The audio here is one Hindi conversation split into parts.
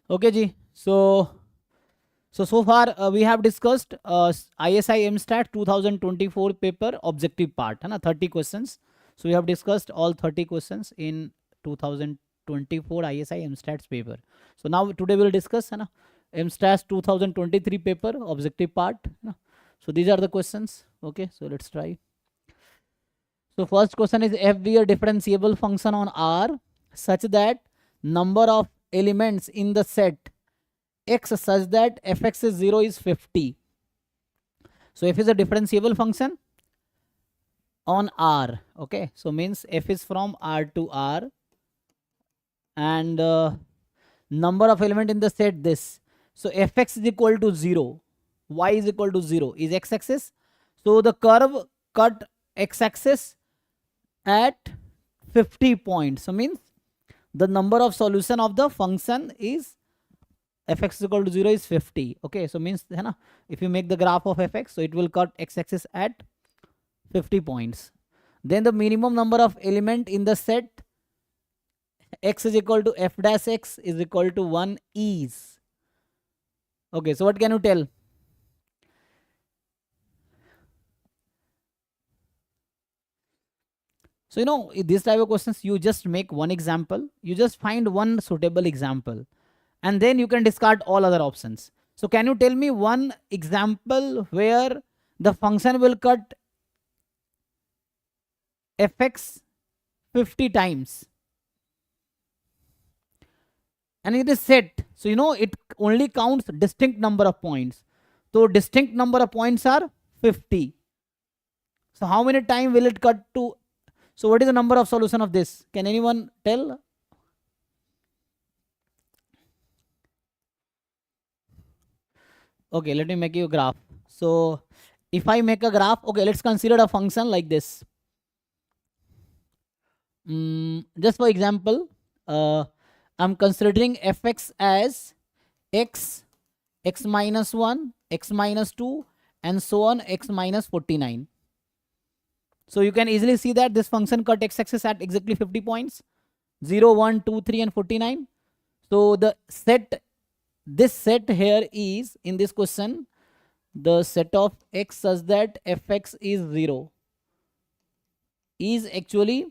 Okay ji. So far we have discussed ISI MStat 2024 paper objective part है ना 30 questions. So we have discussed all 30 questions in 2024 ISI MStats paper. So now today we will discuss है ना MStats 2023 paper objective part है ना. So these are the questions. Okay, so let's try. So first question is, f be a differentiable function on R such that number of elements in the set x such that fx is 0 is 50. So f is a differentiable function on R. Okay, so means f is from R to R, and number of element in the set this. So fx is equal to 0, y is equal to 0 is x-axis. So the curve cut x-axis at 50 points. So means the number of solution of the function is fx is equal to 0 is 50. Okay, so means है ना, if you make the graph of fx, so it will cut x-axis at 50 points. Then the minimum number of element in the set x is equal to f dash x is equal to 1 is. Okay, so what can you tell? So you know, this type of questions, you just make one example, you just find one suitable example, and then you can discard all other options. So can you tell me one example where the function will cut fx 50 times and it is set? So you know, it only counts distinct number of points. So distinct number of points are 50. So how many time will it cut to? So what is the number of solution of this? Can anyone tell? Okay, let me make you a graph. So if I make a graph, okay, let's consider a function like this. Just for example, I'm considering fx as x, x minus 1, x minus 2, and so on, x minus 49. So you can easily see that this function cut x-axis at exactly 50 points, 0, 1, 2, 3, and 49. So the set, this set here is, in this question, the set of x such that fx is 0 is actually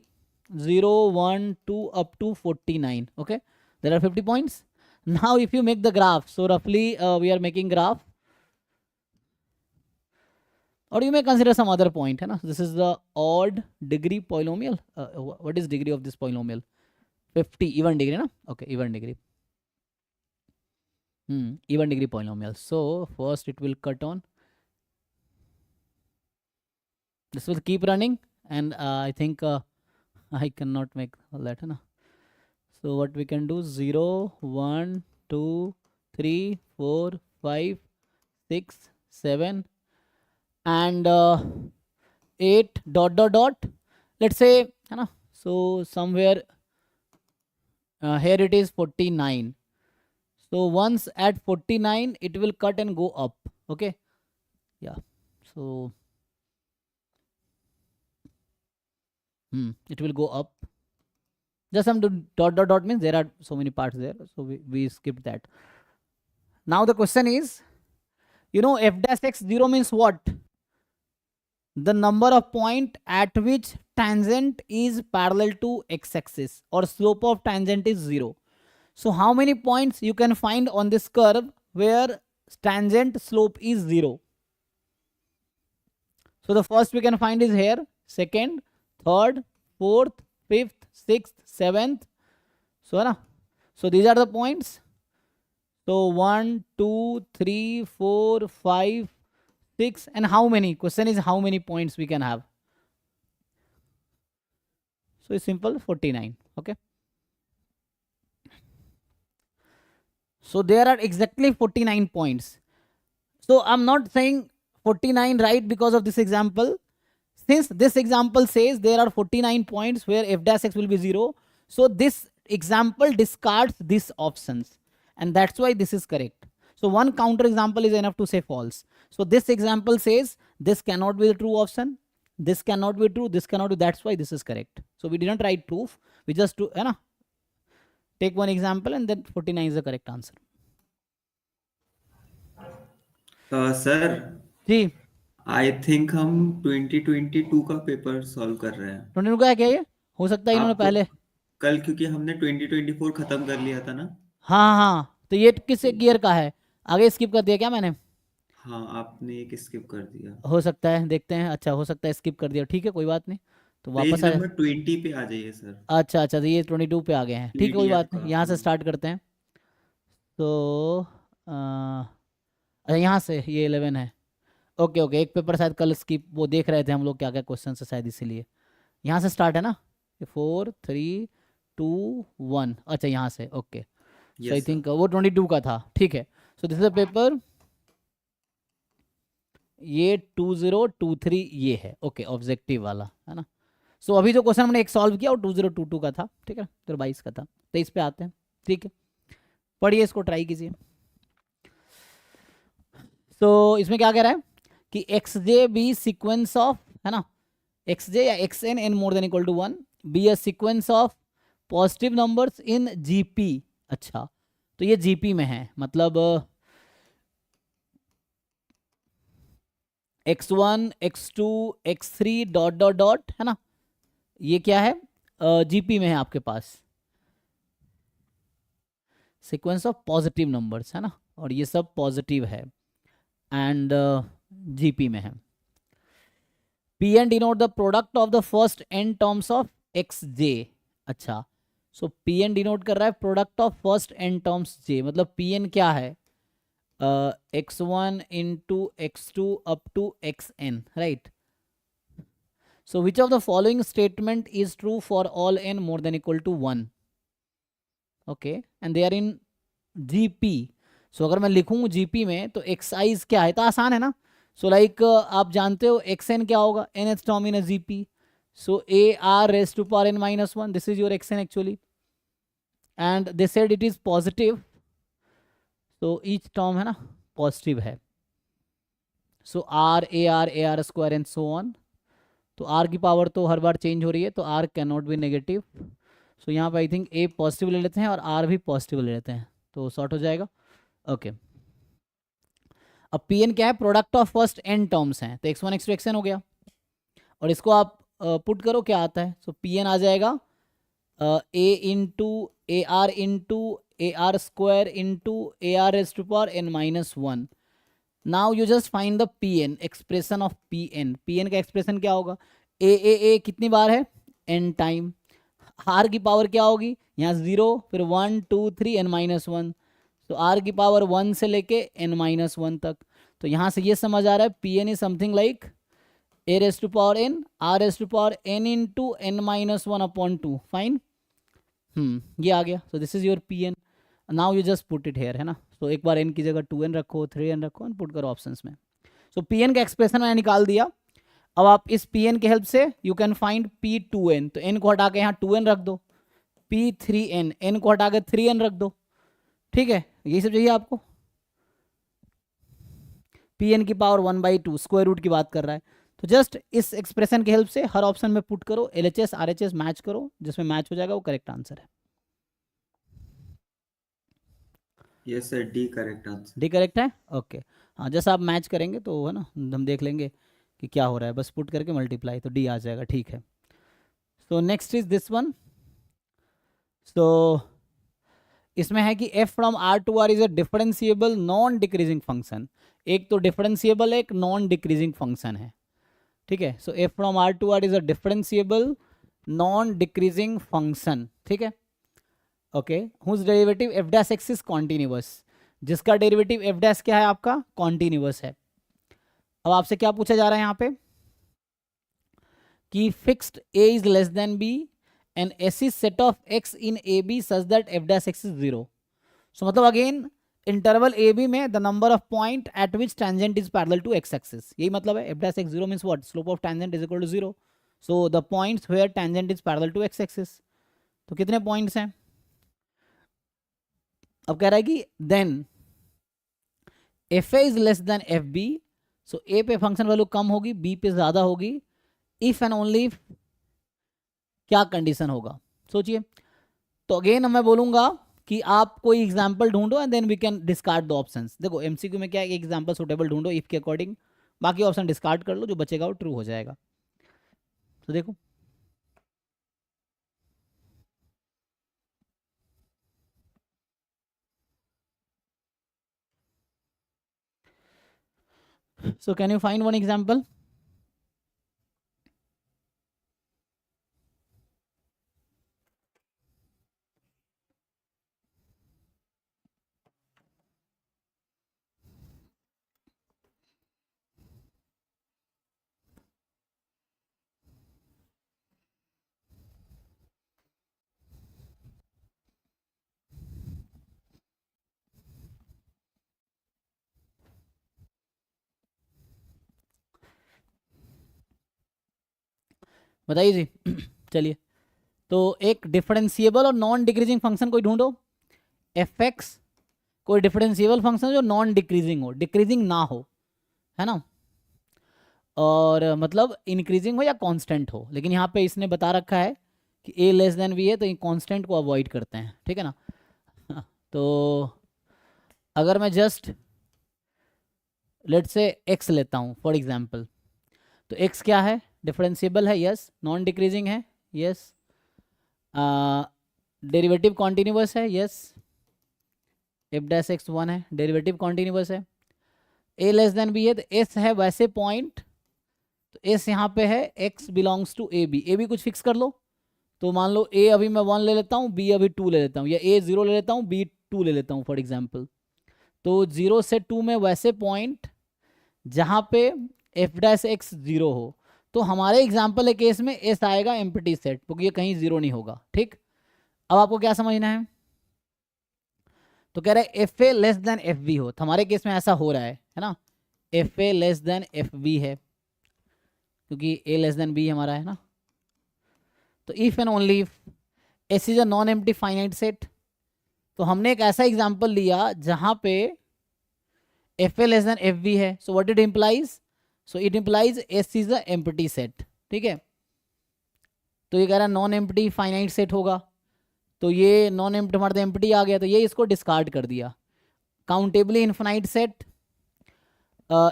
0, 1, 2 up to 49. Okay, there are 50 points. Now if you make the graph, so roughly we are making graph, or you may consider some other point. Hai na? This is the odd degree polynomial. What is degree of this polynomial? 50. Even degree, na? Okay, even degree. Even degree polynomial. So first it will cut on. This will keep running, and I think I cannot make all that. Hai na? So what we can do, 0, 1, 2, 3, 4, 5, 6, 7, and 8 dot dot dot. Let's say, है ना? So somewhere here it is 49. So once at 49, it will cut and go up. Okay, yeah. So it will go up. Just some dot dot dot means there are so many parts there, so we skipped that. Now the question is, you know, f dash x 0 means what? The number of point at which tangent is parallel to x-axis, or slope of tangent is 0. So how many points you can find on this curve where tangent slope is 0? So the first we can find is here, second, third, fourth, fifth, sixth, seventh. So these are the points. So 1, 2, 3, 4, 5, 6, and how many? Question is how many points we can have. So it's simple, 49. Okay. So there are exactly 49 points. So I'm not saying 49 right because of this example. Since this example says there are 49 points where f dash x will be 0, so this example discards these options, and that's why this is correct. So one counter example is enough to say false. So this example says this cannot be the true option, this cannot be true, this cannot be, that's why this is correct. So we didn't write proof, we just do, take one example and then 49 is the correct answer. Sir ji I think हम 2022 का पेपर सॉल्व कर रहे हैं। 22 का है क्या ये? हो सकता है इन्होंने आपको पहले। कल, क्योंकि हमने 2024 खत्म कर लिया था ना। हाँ हाँ, तो ये किस ईयर का है? आगे स्किप कर दिया क्या मैंने? हाँ, आपने एक स्किप कर दिया। हो सकता है, देखते हैं। अच्छा, हो सकता है स्किप कर दिया, ठीक है कोई बात नहीं। तो पेज वापस आ। नंबर 20 पे आ जाइए सर। अच्छा अच्छा, तो ये 22 पे आ गए हैं, ठीक है कोई पीडीएफ बात का, नहीं, यहाँ से हाँ। स्टार्ट करते हैं। तो अच्छा, यहाँ से ये 11 है। ओके ओके, एक पेपर शायद कल स्किप, वो देख रहे थे हम लोग क्या क्या क्वेश्चन है शायद, इसीलिए। यहाँ से स्टार्ट है ना? 4 3 2 1, अच्छा यहाँ से, ओके। सो आई यस सर। थिंक वो 22 का था, ठीक है। सो दिस इज अ पेपर, ये 2023 ये है, ओके, ऑब्जेक्टिव वाला है ना। सो अभी जो क्वेश्चन हमने एक सॉल्व किया वो 2022 का था, ठीक है, 2022 का था। 23 पे आते हैं, ठीक है। पढ़िए इसको, ट्राई कीजिए। सो इसमें क्या कह रहा है कि x j be sequence of, है ना, एक्स जे या x n n more than equal to 1 be a sequence of positive numbers in GP. अच्छा, तो ये जीपी में है, मतलब x1 x2 x3 dot dot dot, है ना, ये क्या है? जीपी में है आपके पास, सीक्वेंस ऑफ पॉजिटिव नंबर्स, है ना, और ये सब पॉजिटिव है एंड जीपी में है। P N denote the product of the first N terms of X J. अच्छा, सो पी एन डिनोट कर रहा है product of first N terms J, मतलब पी एन क्या है? x1 into x2 up to xn, right? So which of the following statement is true for all n more than equal to 1? Okay, and they are in gp. So अगर मैं लिखूँ gp में तो xi क्या है, तो आसान है ना। So like आप जानते हो xn क्या होगा, nth term in a gp. So a r raised to power n minus 1, this is your xn actually, and they said it is positive, so each term है ना पॉजिटिव है। So R A R square and so on. तो आर की पावर तो हर बार चेंज हो रही है, तो R can not be negative. So यहाँ पे आई थिंक ए पॉजिटिव ले लेते हैं और आर भी पॉजिटिव ले लेते हैं, तो सॉर्ट हो जाएगा। ओके, अब पी एन क्या है? Product of first N terms हैं, तो x1 x2 xn हो गया, और इसको आप पुट करो क्या आता है। सो पी एन आ जाएगा A into A R square into A R S to power N minus 1। Now you just find the P N, expression of P N. P N का एक्सप्रेशन क्या होगा? ए कितनी बार है? N time. आर की पावर क्या होगी? यहाँ 0, फिर 1 2 3 एन माइनस 1। तो आर की पावर 1 से लेके एन माइनस 1 तक। तो यहाँ से ये समझ आ रहा है P n is something like a raise to power n r raise to power n into n minus 1 upon 2। Fine, ये आ गया। So this is your p n. Now you just put it here, है ना। सो एक बार एन की जगह 2n रखो, 3n रखो एंड पुट करो ऑप्शंस में। सो पी एन का एक्सप्रेशन मैंने निकाल दिया। अब आप इस पी एन के हेल्प से you can find P 2n, तो n को हटा के यहाँ 2n रख दो। पी 3n, n को हटा के 3n रख दो, ठीक है, यही सब चाहिए आपको। पी एन की पावर 1/2 स्क्वायर रूट की बात कर रहा है, तो जस्ट इस एक्सप्रेशन के हेल्प से हर ऑप्शन में पुट करो, LHS RHS मैच करो, जिसमें मैच हो जाएगा वो करेक्ट आंसर है। Yes sir, D correct answer. D correct है, ओके। हाँ, जैसा आप मैच करेंगे तो है ना, हम देख लेंगे कि क्या हो रहा है, बस पुट करके मल्टीप्लाई, तो डी आ जाएगा, ठीक है। So next is this one. So इसमें है कि f from r to r is a differentiable non decreasing function. एक तो डिफरेंशिएबल है, एक नॉन डिक्रीजिंग फंक्शन है, ठीक है। So f from r to r is a differentiable non decreasing function, ठीक है, okay. Whose derivative f dash x is continuous, जिसका डेरिवेटिव f डैश क्या है आपका? कॉन्टिन्यूअस है। अब आपसे क्या पूछा जा रहा है यहाँ पे कि fixed a is less than b and s is set of x in a b such that f dash x is 0। So मतलब अगेन इंटरवल ए बी में the number of point at which tangent is parallel to x axis, यही मतलब है। f dash x 0 means what? Slope of tangent is equal to 0। So the points where tangent is parallel to x axis, तो कितने पॉइंट्स हैं? अब कह रहा है कि then F A is less than F B, so A पे फंक्शन वैल्यू कम होगी, बी पे ज्यादा होगी, इफ एंड ओनली क्या कंडीशन होगा? सोचिए, तो अगेन मैं बोलूंगा कि आप कोई एग्जाम्पल ढूंढो and then we can discard the options. देखो एमसीक्यू में क्या है, एक एग्जाम्पल सुटेबल ढूंढो इफ के अकॉर्डिंग, बाकी ऑप्शन डिस्कार्ड कर लो, जो बचेगा वो ट्रू हो जाएगा। तो देखो so can you find one example? बताइए जी। चलिए, तो एक डिफरेंशिएबल और नॉन डिक्रीजिंग फंक्शन कोई ढूंढो। एफ एक्स कोई डिफरेंशिएबल फंक्शन जो नॉन डिक्रीजिंग हो, डिक्रीजिंग ना हो, है ना, और मतलब इंक्रीजिंग हो या कांस्टेंट हो। लेकिन यहाँ पे इसने बता रखा है कि ए लेस देन बी है, तो ये कांस्टेंट को अवॉइड करते हैं, ठीक है ना। तो अगर मैं जस्ट लेट से एक्स लेता हूँ फॉर एग्जांपल, तो एक्स क्या है, डिफरेंशिएबल है, यस, नॉन डिक्रीजिंग है, यस, डेरिवेटिव कॉन्टिन्यूअस है, यस, एफ डैश एक्स 1 है, डेरिवेटिव कॉन्टिन्यूअस है, ए लेस देन बी है, तो एस है वैसे पॉइंट, तो एस यहाँ पे है x belongs to a b कुछ फिक्स कर लो। तो मान लो ए अभी मैं 1 ले लेता हूँ, बी अभी 2 ले लेता हूँ, या ए 0 ले लेता हूँ, बी 2 ले लेता हूँ फॉर एग्जाम्पल। तो 0 से 2 में वैसे पॉइंट जहाँ पे एफ डैश एक्स 0 हो, तो हमारे एग्जाम्पल के केस में एस आएगा एम्प्टी सेट, क्योंकि ये कहीं 0 नहीं होगा, ठीक। अब आपको क्या समझना है, तो कह रहा है एफ ए लेस देन एफ बी हो, तो हमारे केस में ऐसा हो रहा है ना, एफ ए लेस देन एफ बी है, क्योंकि ए लेस देन बी हमारा है ना। तो if and only if S is a non empty finite set, तो हमने एक ऐसा एग्जांपल लिया जहां पे एफ ए लेस देन एफ बी है, so what it implies, so it implies S is a empty set, ठीक है। तो ये कह रहा है नॉन एम्प्टी फाइनाइट सेट होगा, तो ये नॉन एम्प्टी हमारा एम्प्टी आ गया, तो ये इसको डिस्कार्ड कर दिया। Countably infinite set,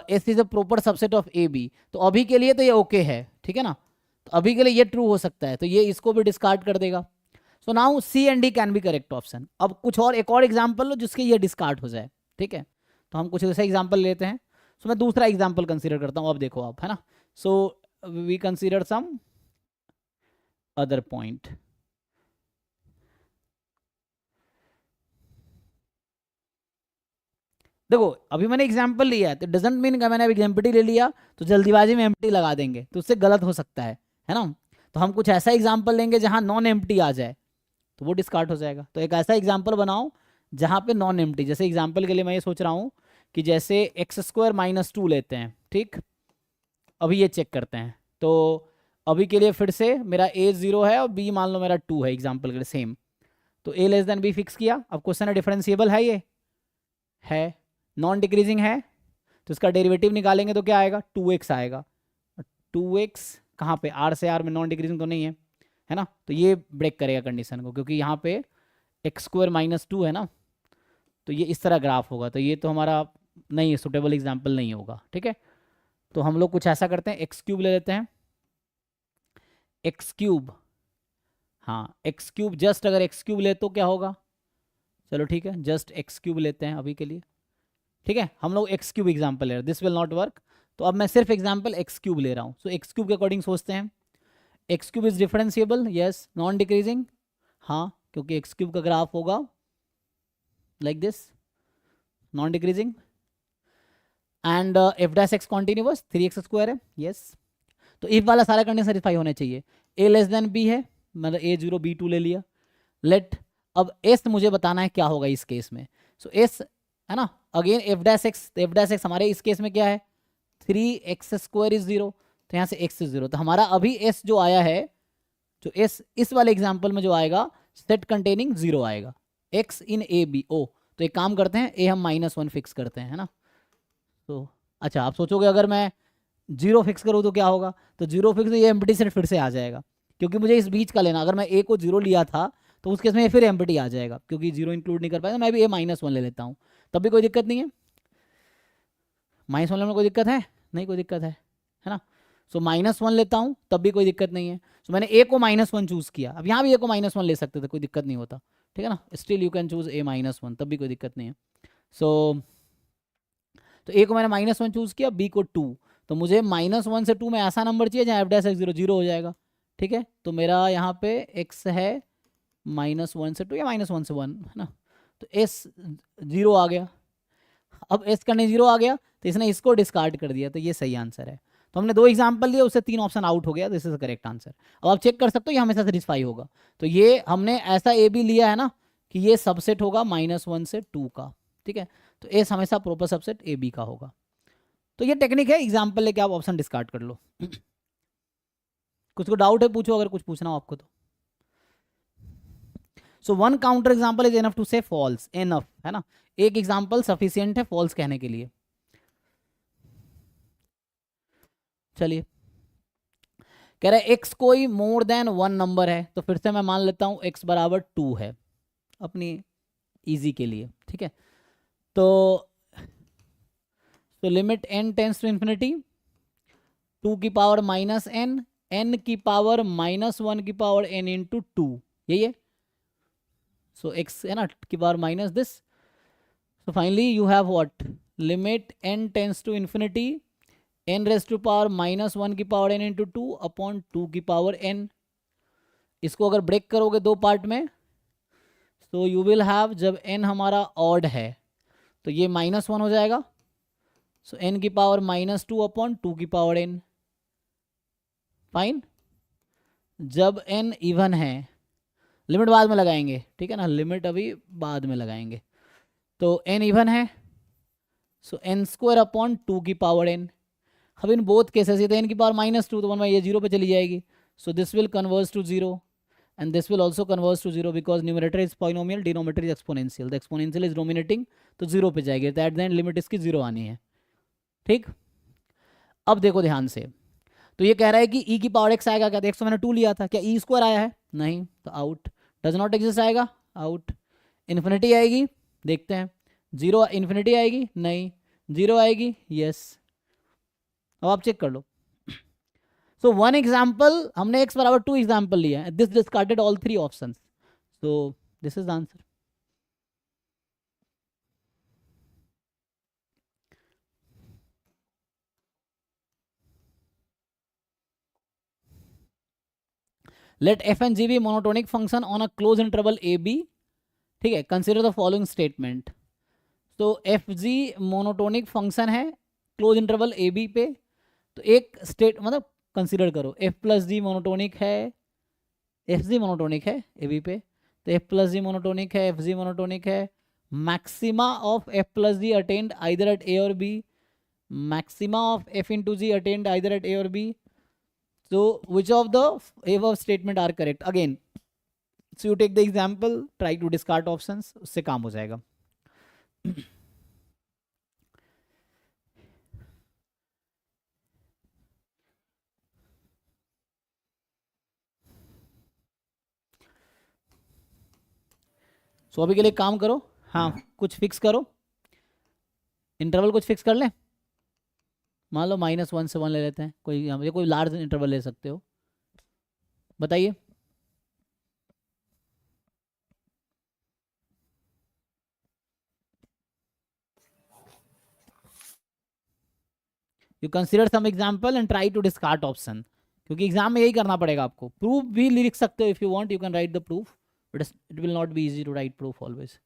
s is a proper subset of a b, तो अभी के लिए तो ये ओके है, ठीक है ना, तो अभी के लिए ये ट्रू हो सकता है, तो ये इसको भी डिस्कार्ड कर देगा। So now see and D can be correct option. अब कुछ और एक और एग्जाम्पल लो जिसके ये डिस्कार्ड हो जाए, ठीक है। तो हम कुछ ऐसा एग्जाम्पल लेते हैं। सो मैं दूसरा एग्जाम्पल कंसीडर करता हूँ, अब देखो आप, है ना। So we consider some other point. देखो अभी मैंने एग्जाम्पल लिया है, तो डजंट मीन कि मैंने एम्प्टी ले लिया तो जल्दीबाजी में एम्प्टी लगा देंगे, तो उससे गलत हो सकता है ना। तो हम कुछ ऐसा एग्जाम्पल लेंगे जहां नॉन एम्प्टी आ जाए, तो वो डिस्कार्ड हो जाएगा। तो एक ऐसा एग्जाम्पल बनाओ जहां पे नॉन एम्प्टी, जैसे एग्जाम्पल के लिए मैं ये सोच रहा हूँ कि जैसे एक्स स्क्वायर माइनस 2 लेते हैं, ठीक। अभी ये चेक करते हैं, तो अभी के लिए फिर से मेरा ए 0 है और बी मान लो मेरा 2 है, एग्जाम्पल के लिए सेम। तो ए लेस देन बी फिक्स किया। अब क्वेश्चन है डिफरेंशिएबल है, ये है, नॉन डिक्रीजिंग है, तो इसका डेरिवेटिव निकालेंगे तो क्या आएगा, 2x आएगा। 2x कहाँ पे, r से r में नॉन डिक्रीजिंग तो नहीं है ना, तो ये ब्रेक करेगा कंडीशन को, क्योंकि यहाँ पे एक्स स्क्वायर माइनस 2 है ना, तो ये इस तरह ग्राफ होगा, तो ये तो हमारा नहीं है, सुटेबल एग्जाम्पल नहीं होगा, ठीक है। तो हम लोग कुछ ऐसा करते हैं, एक्स क्यूब ले लेते हैं, एक्स क्यूब, हाँ एक्स क्यूब, जस्ट अगर एक्स क्यूब ले तो क्या होगा, चलो ठीक है, जस्ट एक्स क्यूब लेते हैं अभी के लिए, ठीक है। हम लोग एक्स क्यूब एग्जाम्पल ले रहे हैं, दिस विल नॉट वर्क, तो अब मैं सिर्फ एग्जाम्पल एक्स क्यूब ले रहा हूँ। सो एक्स क्यूब के अकॉर्डिंग सोचते हैं, x cube is differentiable, yes, non decreasing, हाँ, क्योंकि एक्स क्यूब का ग्राफ होगा like this, non decreasing, and F dash x continuous, 3x square है, यस। तो इफ वाला सारा कंडीशन सेटिस्फाई होने चाहिए। ए लेस देन बी है, मतलब ए 0 बी 2 ले लिया, लेट, अब एस मुझे बताना है क्या होगा इस केस में। सो एस है ना, अगेन एफ डैश एक्स हमारे इस केस में क्या है, 3x स्क्वायर इज 0, तो यहाँ से x इज 0, तो हमारा अभी s जो आया है, जो s इस वाले एग्जाम्पल में जो आएगा, सेट कंटेनिंग 0 आएगा, x in a B O. तो एक काम करते हैं, a हम -1 फिक्स करते हैं, है ना। तो अच्छा, आप सोचोगे अगर मैं 0 फिक्स करूँ तो क्या होगा, तो 0 फिक्स, तो ये एम्प्टी सेट फिर से आ जाएगा, क्योंकि मुझे इस बीच का लेना, अगर मैं a को 0 लिया था तो उस केस में ये फिर एम्प्टी आ जाएगा, क्योंकि जीरो इंक्लूड नहीं कर पाएगा। मैं भी ए माइनस वन ले लेता हूँ, तब भी कोई दिक्कत नहीं है। माइनस वन लेने में कोई दिक्कत है नहीं, कोई दिक्कत है ना। सो माइनस वन लेता हूँ तब भी कोई दिक्कत नहीं है। सो मैंने ए को माइनस वन चूज़ किया, अब यहाँ भी ए को माइनस वन ले सकते थे, कोई दिक्कत नहीं होता, ठीक है ना। Still you can choose a minus one, तब भी कोई दिक्कत नहीं है। सो तो ए को मैंने माइनस वन चूज़ किया, बी को टू, तो मुझे माइनस वन से टू में ऐसा नंबर चाहिए जहाँ F dash x zero zero हो जाएगा, ठीक है। तो मेरा यहाँ पे एक्स है माइनस वन से टू या माइनस वन से वन, है ना। तो एस जीरो आ गया, अब एस करने जीरो आ गया, तो इसने इसको डिस्कार्ड कर दिया, तो ये सही आंसर है। तो हमने दो एग्जाम्पल लिए, उससे तीन ऑप्शन आउट हो गया, दिस इज करेक्ट आंसर। अब आप चेक कर सकते हो ये हमेशा सेटिस्फाई होगा। तो ये हमने ऐसा ए भी लिया है ना कि ये सबसेट होगा माइनस वन से टू का, ठीक है। तो एस हमेशा प्रॉपर सबसेट ए बी का होगा। तो ये टेक्निक है, एग्जाम्पल लेके आप ऑप्शन डिस्कार्ड कर लो। कुछ को डाउट है पूछो, अगर कुछ पूछना हो आपको तो। So one counter example is enough to say false, enough है ना, एक एग्जाम्पल सफिशियंट है फॉल्स कहने के लिए। चलिए, कह रहा है एक्स कोई मोर देन वन नंबर है, तो फिर से मैं मान लेता हूं एक्स बराबर टू है अपनी इजी के लिए, ठीक है। तो limit n tends to infinity two की पावर माइनस एन, एन की पावर माइनस वन की पावर एन इंटू टू, यही है। सो एक्स है ना की power minus this, so finally you have what, limit n tends to infinity n raise to power minus one की power n into two upon two की पावर एन। इसको अगर ब्रेक करोगे दो पार्ट में, तो यू विल हैव, जब एन हमारा ऑड है तो ये माइनस वन हो जाएगा, सो एन की power minus to upon two की पावर एन। फाइन, जब एन इवन है, लिमिट बाद में लगाएंगे, ठीक है ना, लिमिट अभी बाद में लगाएंगे। तो एन इवन है, so n square upon two की पावर एन। अब इन बोथ केसेस, ये तो एन की पावर माइनस टू, तो वन में ये जीरो पे चली जाएगी, so this will converge to zero and this will also converge to zero because numerator is polynomial, denominator is exponential, the exponential is dominating, तो जीरो पे जाएगी, तो एट द एंड लिमिट इसकी जीरो आनी है, ठीक। अब देखो ध्यान से, तो ये कह रहा है कि e की पावर x आएगा क्या, तो x तो मैंने टू लिया था, क्या e स्क्वायर आया है, नहीं, तो आउट, डज नॉट एग्जिस्ट आएगा, आउट। इन्फिनिटी आएगी, देखते हैं, जीरो इन्फिनिटी आएगी, नहीं, जीरो आएगी, यस। अब आप चेक कर लो। सो वन एग्जाम्पल, हमने x बराबर टू एग्जाम्पल लिया है, this discarded all three options, so this is the answer. Let f and g be monotonic function on a close interval a b, ठीक है, कंसिडर द फॉलोइंग स्टेटमेंट। तो एफ जी मोनोटोनिक फंक्शन है क्लोज इंटरवल ए बी पे, तो एक स्टेट मतलब कंसिडर करो, एफ प्लस जी मोनोटोनिक है, एफ जी मोनोटोनिक है ए बी पे, तो एफ प्लस जी मोनोटोनिक है, एफ जी मोनोटोनिक है, maxima of f plus g attained either at a और b, maxima of f into g attained either at a और b. So which of the above statement are correct? Again, so you take the example, try to discard options, उससे काम हो जाएगा। सो अभी के लिए काम करो, हाँ कुछ फिक्स करो, इंटरवल कुछ फिक्स कर लें, मान लो माइनस वन से वन ले लेते हैं, कोई यहाँ कोई लार्ज इंटरवल ले सकते हो, बताइए। You consider some example and try to discard option, क्योंकि एग्जाम में यही करना पड़ेगा आपको। प्रूफ भी लिख सकते हो if you want, you can write the proof, but it will not be easy to write proof always.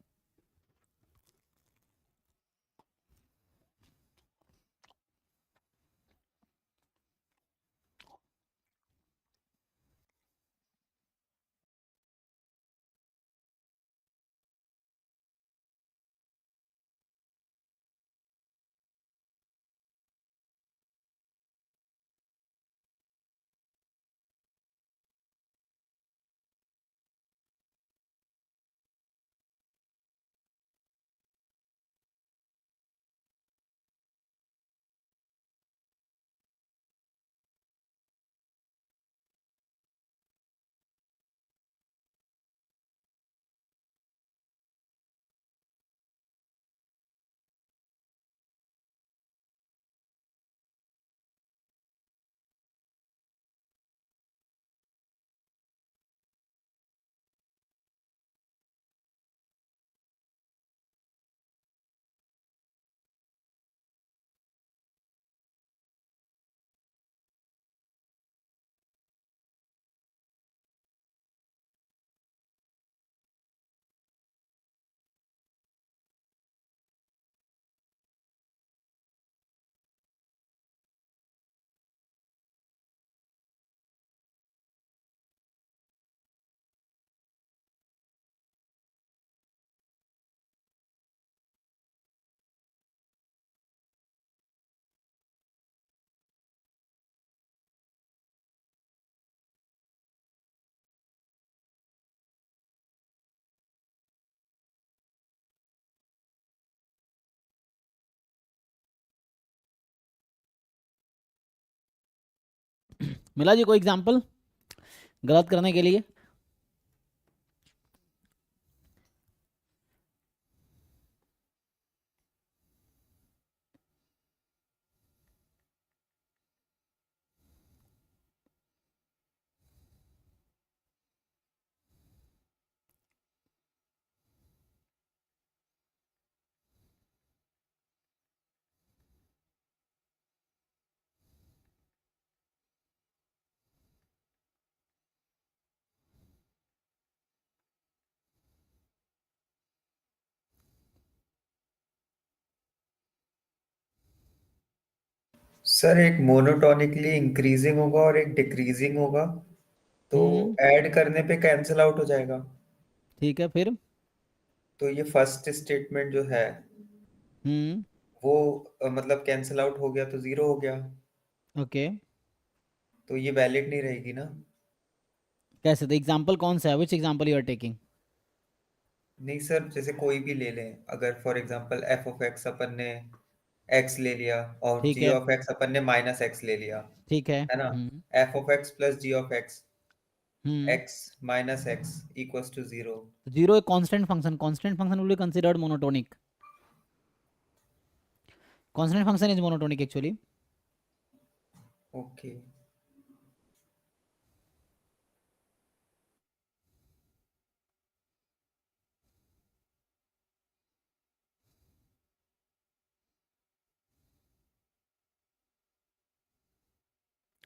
मिला जी कोई एग्जाम्पल गलत करने के लिए? सर एक मोनोटोनिकली इंक्रीजिंग होगा और एक डिक्रीजिंग होगा, तो हम्म। ऐड करने पे कैंसिल आउट हो जाएगा। ठीक है फिर। तो ये फर्स्ट स्टेटमेंट जो है हम्म। वो मतलब कैंसिल आउट हो गया तो जीरो हो गया, ओके। तो ये वैलिड नहीं रहेगी ना। कैसे? तो एग्जाम्पल कौन सा है? Which example you are taking? नहीं सर, जैसे कोई भी ले लें, अगर for example f of x अपन ने एक्स ले लिया और ठीक जी है। ऑफ एक्स अपन ने माइनस एक्स ले लिया, ठीक है। है ना। हम्म। F of x plus g of x, hmm. X minus x equals to zero. Zero एक constant function, constant function will be considered monotonic. Constant function is monotonic actually. Okay.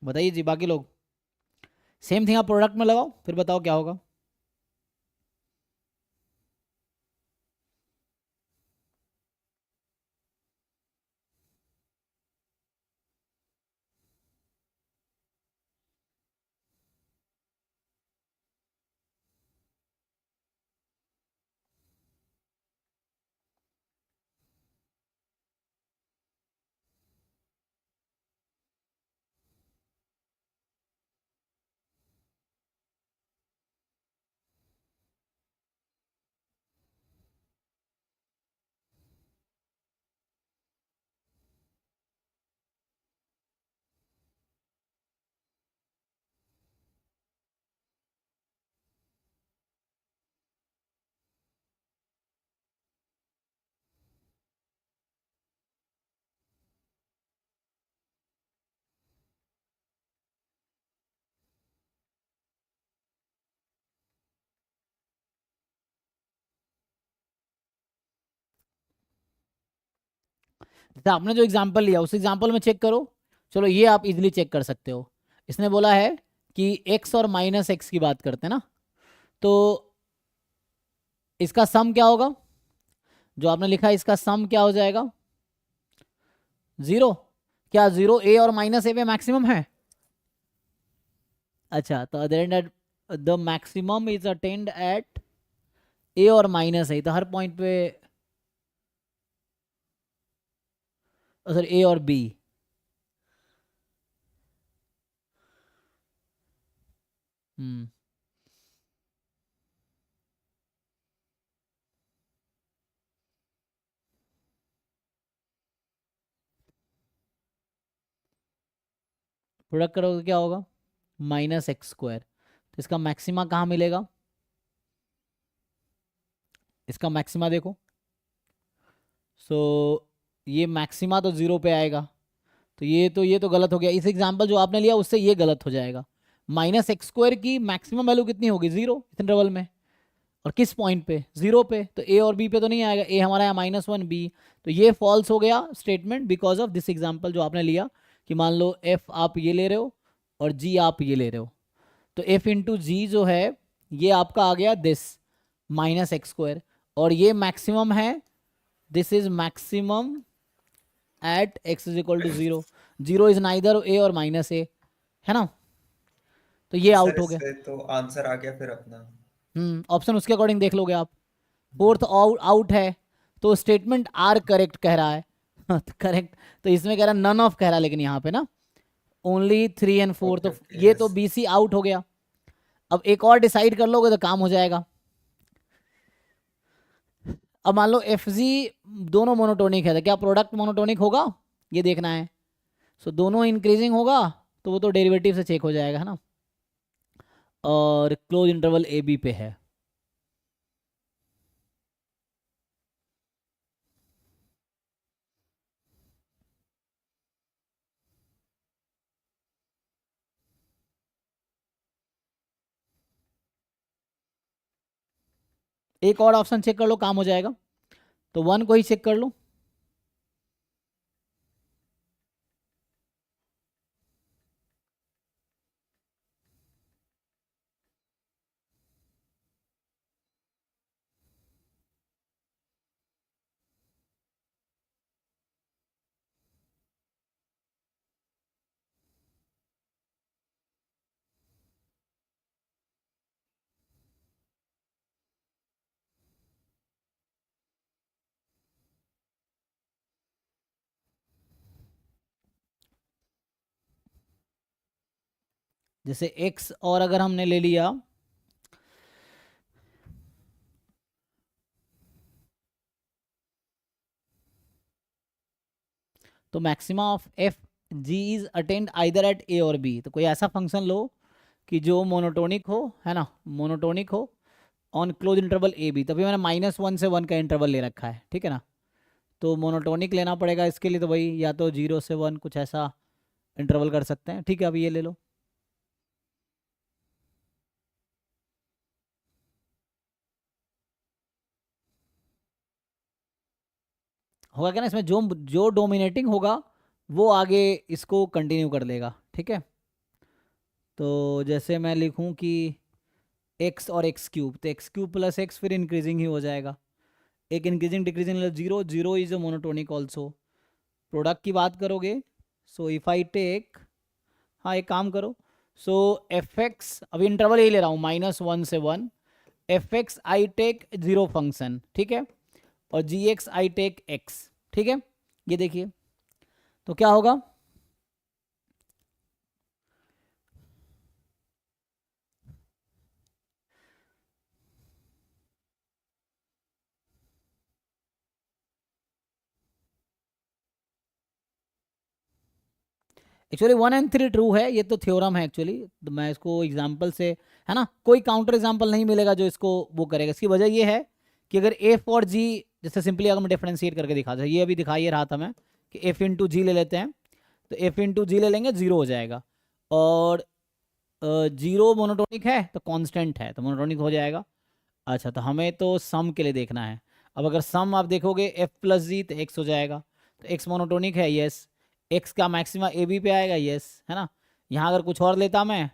बताइए जी बाकी लोग। सेम थिंग आप प्रोडक्ट में लगाओ, फिर बताओ क्या होगा। जैसे आपने जो एग्जांपल लिया उस एग्जांपल में चेक करो। चलो ये आप इजीली चेक कर सकते हो। इसने बोला है कि एक्स और माइनस एक्स की बात करते हैं ना, तो इसका सम क्या होगा? जो आपने लिखा है इसका सम क्या हो जाएगा? जीरो। क्या जीरो ए और माइनस ए पे मैक्सिमम है? अच्छा, तो the maximum is attained at a और माइनस ए, तो हर पॉइंट पे सर ए और बी। हम्म। प्रोडक्ट करोगे क्या होगा? Minus x square. तो इसका मैक्सिमा कहाँ मिलेगा? इसका मैक्सिमा देखो। सो ये मैक्सिमा तो जीरो पे आएगा, तो ये तो गलत हो गया। इस एग्जांपल जो आपने लिया उससे ये गलत हो जाएगा। माइनस एक्स स्क्वायर की मैक्सिमम वैल्यू कितनी होगी? जीरो इस इंटरवल में। और किस पॉइंट पे? जीरो पे। तो ए और बी पे तो नहीं आएगा, ए हमारा है माइनस वन, बी। तो ये फॉल्स हो गया statement because of this example जो आपने लिया, कि मान लो एफ आप ये ले रहे हो और जी आप ये ले रहे हो। तो एफ इंटू जी जो है ये आपका आ गया दिस माइनस एक्स स्क्वायर, और ये मैक्सिमम है, this is maximum at x is equal to zero. Zero is neither a और माइनस ए, है ना। तो ये तो सर आउट हो गया। इससे तो आंसर आ गया फिर अपना। ऑप्शन उसके अकॉर्डिंग देख लोगे आप। फोर्थ आउट है, तो स्टेटमेंट आर करेक्ट कह रहा है। करेक्ट। तो इसमें कह रहा है नन ऑफ कह रहा है, लेकिन यहाँ पे ना only three and four, okay तो ओके ये तो यस। बी सी आउट हो गया। अब एक और डिसाइड कर लोगे तो काम हो जाएगा। अब मान लो एफ जी दोनों मोनोटोनिक है, तो क्या प्रोडक्ट मोनोटोनिक होगा? ये देखना है। सो दोनों इंक्रीजिंग होगा तो वो तो डेरिवेटिव से चेक हो जाएगा, है ना। और क्लोज इंटरवल ए बी पे है। एक और ऑप्शन चेक कर लो, काम हो जाएगा। तो 1 को ही चेक कर लो। जैसे x और अगर हमने ले लिया तो maxima of f g is attained either at a और बी। तो कोई ऐसा फंक्शन लो कि जो मोनोटोनिक हो, है ना, मोनोटोनिक हो on close interval a b. तभी मैंने -1 से 1 का इंटरवल ले रखा है, ठीक है ना। तो मोनोटोनिक लेना पड़ेगा इसके लिए, तो भाई या तो 0 से 1 कुछ ऐसा इंटरवल कर सकते हैं, ठीक है। अब ये ले लो, होगा क्या ना इसमें, जो जो डोमिनेटिंग होगा वो आगे इसको कंटिन्यू कर लेगा, ठीक है। तो जैसे मैं लिखूं कि एक्स और एक्स क्यूब, तो एक्स क्यूब प्लस एक्स फिर इंक्रीजिंग ही हो जाएगा। एक increasing decreasing, zero zero is a monotonic also. Product की बात करोगे, सो इफ आई टेक, हाँ एक काम करो, सो एफ एक्स, अभी इंटरवल यही ले रहा हूँ -1 से 1, f x I take zero function, ठीक है, और g x I take x, ठीक है। ये देखिए तो क्या होगा, एक्चुअली 1 एंड 3 ट्रू है, ये तो थ्योरम है एक्चुअली। तो मैं इसको एग्जांपल से, है ना, कोई काउंटर एग्जांपल नहीं मिलेगा जो इसको वो करेगा। इसकी वजह ये है कि अगर एफ और जी, जैसे सिंपली अगर मैं डिफ्रेंशिएट करके दिखा दूँ, ये अभी दिखा ही रहा था मैं कि एफ इंटू जी ले लेते हैं, तो एफ इंटू जी ले लेंगे, जीरो हो जाएगा। और जीरो मोनोटोनिक है तो कांस्टेंट है तो मोनोटोनिक हो जाएगा। अच्छा, तो हमें तो सम के लिए देखना है। अब अगर सम आप देखोगे एफ प्लस जी तो एक्स हो जाएगा, तो एक्स मोनोटोनिक है, यस। एक्स का मैक्सिमा ए बी पे आएगा, यस, है ना। यहाँ अगर कुछ और लेता मैं,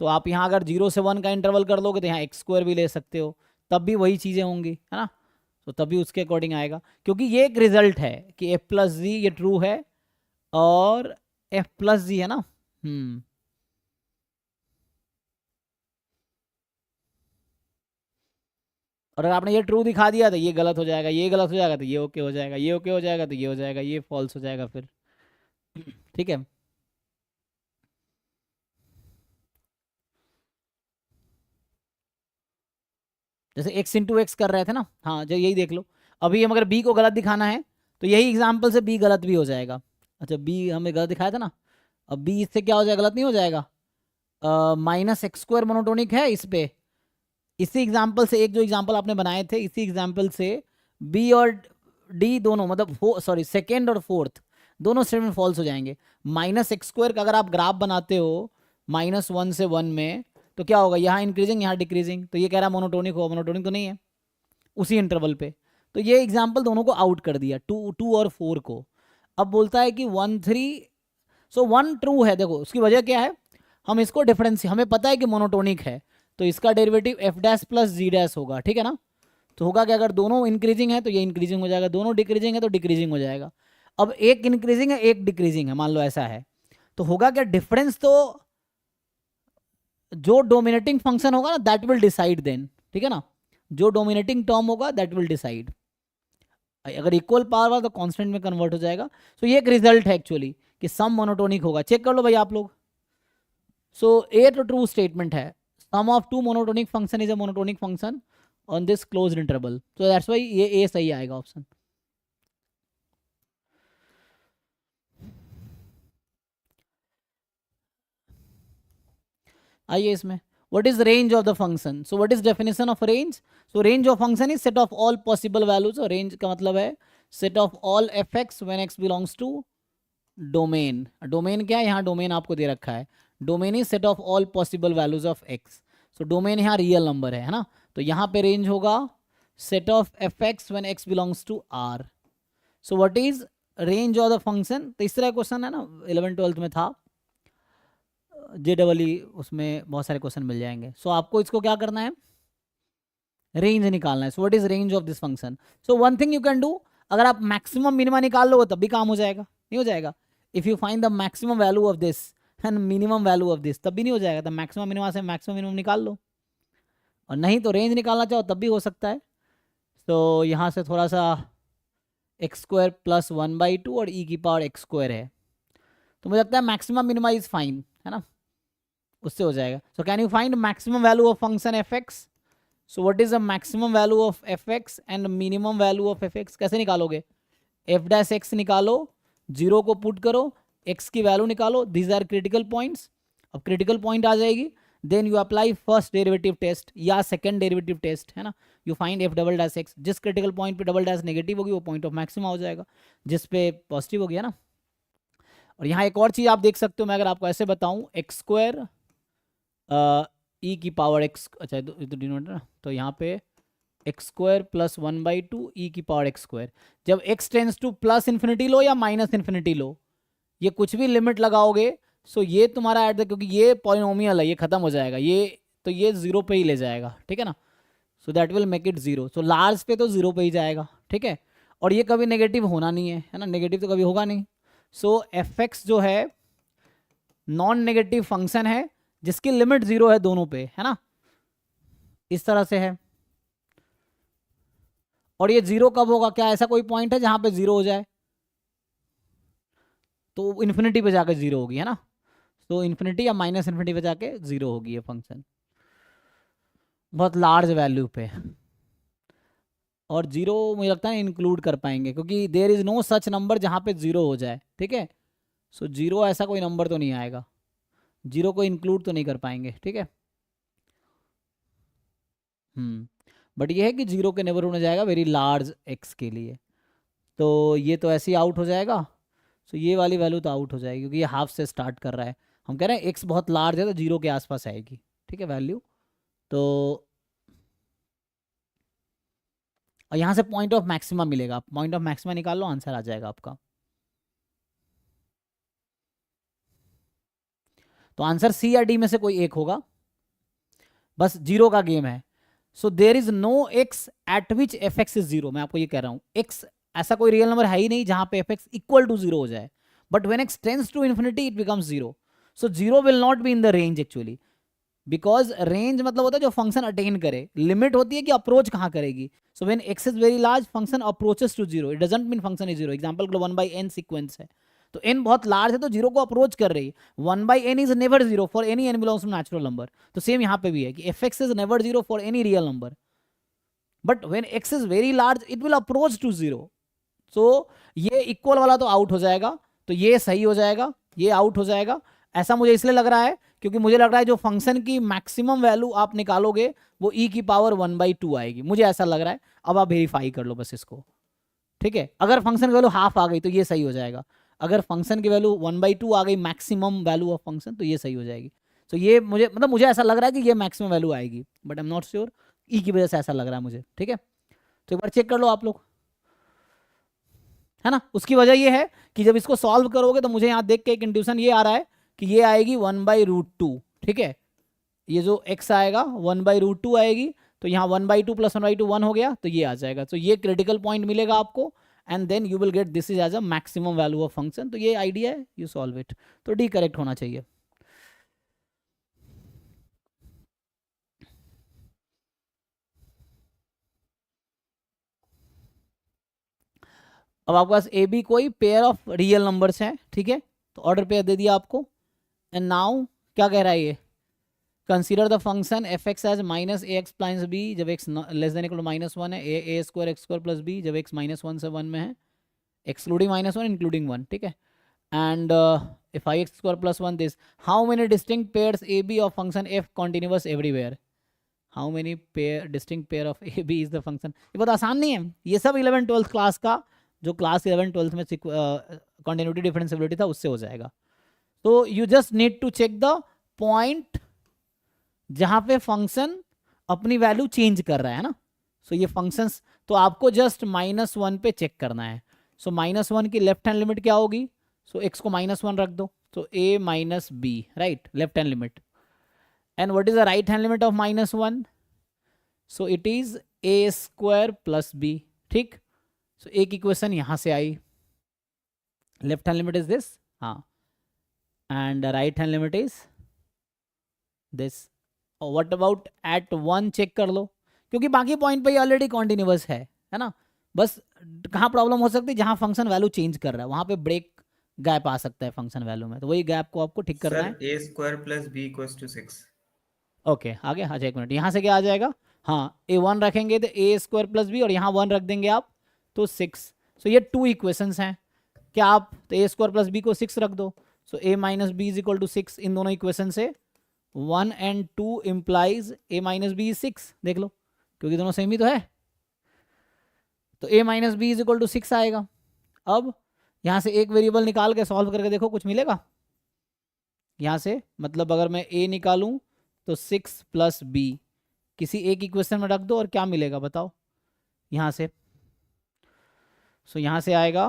तो आप यहाँ अगर 0 से 1 का इंटरवल कर लोगे तो यहाँ एक्स स्क्वायर भी ले सकते हो, तब भी वही चीज़ें होंगी, है ना। तो तभी उसके अकॉर्डिंग आएगा, क्योंकि ये एक रिजल्ट है कि एफ प्लस जी ये ट्रू है और एफ प्लस जी, है ना। और अगर आपने ये ट्रू दिखा दिया तो ये गलत हो जाएगा, ये गलत हो जाएगा तो ये ओके हो जाएगा, ये ओके हो जाएगा तो ये हो जाएगा, ये फॉल्स हो जाएगा फिर, ठीक है। जैसे एक्स इंटू एक्स कर रहे थे ना, हाँ जो यही देख लो। अभी हम अगर बी को गलत दिखाना है तो यही एग्जाम्पल से बी गलत भी हो जाएगा। अच्छा, बी हमें गलत दिखाया था ना, अब बी इससे क्या हो जाएगा, गलत नहीं हो जाएगा। -x² मोनोटोनिक है इस पे। इसी एग्जाम्पल से, एक जो एग्जाम्पल आपने बनाए थे, इसी एग्जाम्पल से बी और डी दोनों, मतलब सॉरी सेकेंड और फोर्थ दोनों स्टेटमेंट फॉल्स हो जाएंगे। -x² का अगर आप ग्राफ बनाते हो -1 से 1 में, तो क्या होगा, यहाँ इंक्रीजिंग यहाँ डिक्रीजिंग, तो ये कह रहा है मोनोटोनिक हो, मोनोटोनिक तो नहीं है उसी इंटरवल पे। तो ये एग्जाम्पल दोनों को आउट कर दिया, 2 और 4 को। अब बोलता है कि 1 3, सो 1 ट्रू है। देखो उसकी वजह क्या है, हम इसको डिफरेंस, हमें पता है कि मोनोटोनिक है, तो इसका डेरिवेटिव एफ डैश प्लस जी डैश होगा, ठीक है ना। तो होगा कि अगर दोनों इंक्रीजिंग है तो ये इंक्रीजिंग हो जाएगा, दोनों डिक्रीजिंग है तो डिक्रीजिंग हो जाएगा। अब एक इंक्रीजिंग है एक डिक्रीजिंग है, मान लो ऐसा है, तो होगा क्या, डिफरेंस तो जो डोमिनेटिंग फंक्शन होगा ना दैट विल डिसाइड देन, ठीक है ना। जो डोमिनेटिंग टर्म होगा दैट विल डिसाइड। अगर इक्वल पावर वाला तो कांस्टेंट में कन्वर्ट हो जाएगा। सो ये एक रिजल्ट है एक्चुअली कि सम मोनोटोनिक होगा, चेक कर लो भाई आप लोग। सो ए तो ट्रू स्टेटमेंट है, sum of two monotonic function is a monotonic function on this closed interval, so that's why ये ए सही आएगा ऑप्शन। आइए इसमें, what is range of the function? So what is definition of range? So range of function is set of all possible values, और रेंज का मतलब है set of all f x when x belongs to domain. Domain क्या है? यहाँ डोमेन आपको दे रखा है, domain is set of all possible values of x. So domain यहाँ रियल नंबर है ना, तो यहाँ पे रेंज होगा set of f x when x belongs to r. So what is range of the function? तो इस तरह क्वेश्चन है ना, 11th-12th में था JEE, उसमें बहुत सारे क्वेश्चन मिल जाएंगे। सो आपको इसको क्या करना है, रेंज निकालना है। So what is range of this function? So one thing you can do, अगर आप मैक्सिमम मिनिमा निकाल लो तब भी काम हो जाएगा, नहीं हो जाएगा? If you find the maximum value of this and minimum value of this, तब भी नहीं हो जाएगा, तो मैक्सिमम मिनिमा से मैक्सिमम मिनिमम निकाल लो, और नहीं तो रेंज निकालना चाहो तब भी हो सकता है। तो यहाँ से थोड़ा सा x² + 1/2 और e⁻x² है, तो मुझे लगता है मैक्सिमम मिनिमा इज फाइन, है ना, उससे हो जाएगा। So can you find maximum value of function f x? So what is the maximum value of f x and minimum value of f x? कैसे निकालोगे? f' निकालो, 0 को पुट करो, x की वैल्यू निकालो, दीज आर क्रिटिकल पॉइंट्स। अब क्रिटिकल पॉइंट आ जाएगी, then you apply first derivative test या सेकंड डेरिवेटिव टेस्ट, है ना, यू फाइंड f'(x). जिस क्रिटिकल पॉइंट पे डबल डैश नेगेटिव होगी वो पॉइंट ऑफ मैक्सिमा हो जाएगा, जिस पे पॉजिटिव हो गया ना। और यहाँ एक और चीज़ आप देख सकते हो, मैं अगर आपको ऐसे बताऊँ x² e⁻x, अच्छा ये तो डिनोमिनेटर ना, तो यहाँ पे x² + 1/2 e⁻x²। जब x tends to plus infinity लो या माइनस इन्फिनिटी लो, ये कुछ भी लिमिट लगाओगे, सो ये तुम्हारा एट द, क्योंकि ये पॉलिनोमियल है, ये खत्म हो जाएगा, ये तो ये 0 पे ही ले जाएगा, ठीक है ना। So that will make it 0। So large पे तो 0 पे ही जाएगा, ठीक है, और ये कभी नेगेटिव होना नहीं है ना, नेगेटिव तो कभी होगा नहीं। सो एफ एक्स जो है नॉन नेगेटिव फंक्शन है जिसकी लिमिट 0 है दोनों पे, है ना, इस तरह से है। और ये 0 कब होगा? क्या ऐसा कोई पॉइंट है जहां पे 0 हो जाए? तो इन्फिनिटी पे जाकर 0 होगी, है ना, तो इन्फिनिटी या माइनस इन्फिनिटी पे जाके 0 होगी ये फंक्शन, बहुत लार्ज वैल्यू पे। और 0 मुझे लगता है इंक्लूड कर पाएंगे, क्योंकि there is no such number जहाँ पे 0 हो जाए, ठीक है। सो 0 ऐसा कोई नंबर तो नहीं आएगा, 0 को इंक्लूड तो नहीं कर पाएंगे, ठीक है। बट ये है कि 0 के नेबरहुड में जाएगा वेरी लार्ज x के लिए, तो ये तो ऐसे ही आउट हो जाएगा। सो ये वाली वैल्यू तो आउट हो जाएगी, क्योंकि ये हाफ से स्टार्ट कर रहा है। हम कह रहे हैं x बहुत लार्ज है तो 0 के आसपास आएगी, ठीक है वैल्यू। तो और यहाँ से पॉइंट ऑफ मैक्सिमा मिलेगा, पॉइंट ऑफ मैक्सिमा निकाल लो, आंसर आ जाएगा आपका। तो आंसर सी या डी में से कोई एक होगा, बस 0 का गेम है। So there is no x at which f x is 0। मैं आपको ये कह रहा हूँ, x ऐसा कोई रियल नंबर है ही नहीं जहां पे एफ एक्स इक्वल टू 0 हो जाए, but when x tends to infinity it becomes 0। So 0 will not be in the range actually, because range मतलब होता है जो फंक्शन अटेन करे, लिमिट होती है कि अप्रोच कहाँ करेगी। So when x is very large function approaches to 0, it doesn't mean function is 0। Example के लिए 1/n सीक्वेंस है, तो n बहुत लार्ज है तो 0 को अप्रोच कर रही है। 1/n is never 0 for any n belongs to natural number. तो सेम यहाँ पे भी है कि f(x) is never 0 for any real number, but when x is very large it will approach to 0। So ये इक्वल वाला तो आउट हो जाएगा, तो ये सही हो जाएगा, ये आउट हो जाएगा। ऐसा मुझे इसलिए लग रहा है क्योंकि मुझे लग रहा है जो फंक्शन की मैक्सिमम वैल्यू आप निकालोगे वो e⁻1/2 आएगी, मुझे ऐसा लग रहा है। अब आप वेरीफाई कर लो बस इसको, ठीक है। अगर फंक्शन की वैल्यू हाफ आ गई तो ये सही हो जाएगा, अगर फंक्शन की वैल्यू 1/2 आ गई मैक्सिमम वैल्यू ऑफ फंक्शन तो ये सही हो जाएगी। तो ये मुझे मतलब मुझे ऐसा लग रहा है कि ये मैक्सिमम वैल्यू आएगी, but I am not sure, e की वजह से ऐसा लग रहा है मुझे, ठीक है। तो एक बार चेक कर लो आप लोग, है ना। उसकी वजह ये है कि जब इसको सॉल्व करोगे तो मुझे यहाँ देख के एक इंट्यूशन ये आ रहा है कि ये आएगी 1/√2, ठीक है। ये जो x आएगा 1/√2 आएगी, तो यहाँ 1/2 + 1/2 1 हो गया, तो ये आ जाएगा। तो ये क्रिटिकल पॉइंट मिलेगा आपको, and then you will get this is as a maximum value of function. तो ये आइडिया है, यू सॉल्व इट। तो डी करेक्ट होना चाहिए। अब आपके पास ए बी कोई पेयर ऑफ रियल नंबर्स हैं, ठीक है, तो ऑर्डर पेयर दे दिया आपको। एंड नाउ क्या कह रहा है ये, consider the function f x as -ax plus b जब x less than equal to -1 है, a² x² + b जब x -1 से 1 में है, एक्सक्लूडिंग -1 इंक्लूडिंग 1, ठीक है। and if ix square plus 1 this, how many distinct pairs ab of function f continuous everywhere? How many pair distinct pair of a b is the function? ये बहुत आसान नहीं है, ये सब 11th-12th क्लास का जो क्लास 11th-12th में कॉन्टिन्यूटी डिफरेंशिएबिलिटी था उससे हो जाएगा. तो you just need to check the point जहां पे फंक्शन अपनी वैल्यू चेंज कर रहा है ना. सो ये फंक्शंस तो आपको जस्ट -1 पे चेक करना है. सो -1 की लेफ्ट हैंड लिमिट क्या होगी? सो x को -1 रख दो, तो a minus b, right, left hand limit. And what is the right hand limit of -1? So it is a square plus b. ठीक. So एक इक्वेशन यहां से आई. Left hand limit is this, हाँ, and right hand limit is this. और व्हाट अबाउट एट 1? चेक कर लो, क्योंकि बाकी पॉइंट पे ऑलरेडी कॉन्टिन्यूअस है ना. बस कहाँ प्रॉब्लम हो सकती है? जहां फंक्शन वैल्यू चेंज कर रहा है वहां पे ब्रेक गैप आ सकता है फंक्शन वैल्यू में, तो वही गैप को आपको ठीक करना है. Sir a square plus b equals to 6. Okay आगे. अच्छा एक मिनट, यहाँ से क्या आ जाएगा? हाँ, ए 1 रखेंगे तो ए स्क्वायर प्लस बी, और यहाँ 1 रख देंगे आप तो 6. सो ये 2 इक्वेशंस हैं. क्या आप तो ए स्क्वायर प्लस बी को 6 रख दो. So a minus b is equal to 6. इन दोनों इक्वेशन से 1 and 2 implies a minus b is 6. देख लो, क्योंकि दोनों सेम ही तो है. तो a minus b is equal to 6 आएगा. अब यहाँ से एक वेरिएबल निकाल के सॉल्व करके देखो कुछ मिलेगा यहाँ से. मतलब अगर मैं ए निकालूं तो 6 प्लस बी किसी एक इक्वेशन में रख दो और क्या मिलेगा बताओ यहाँ से. सो यहाँ से आएगा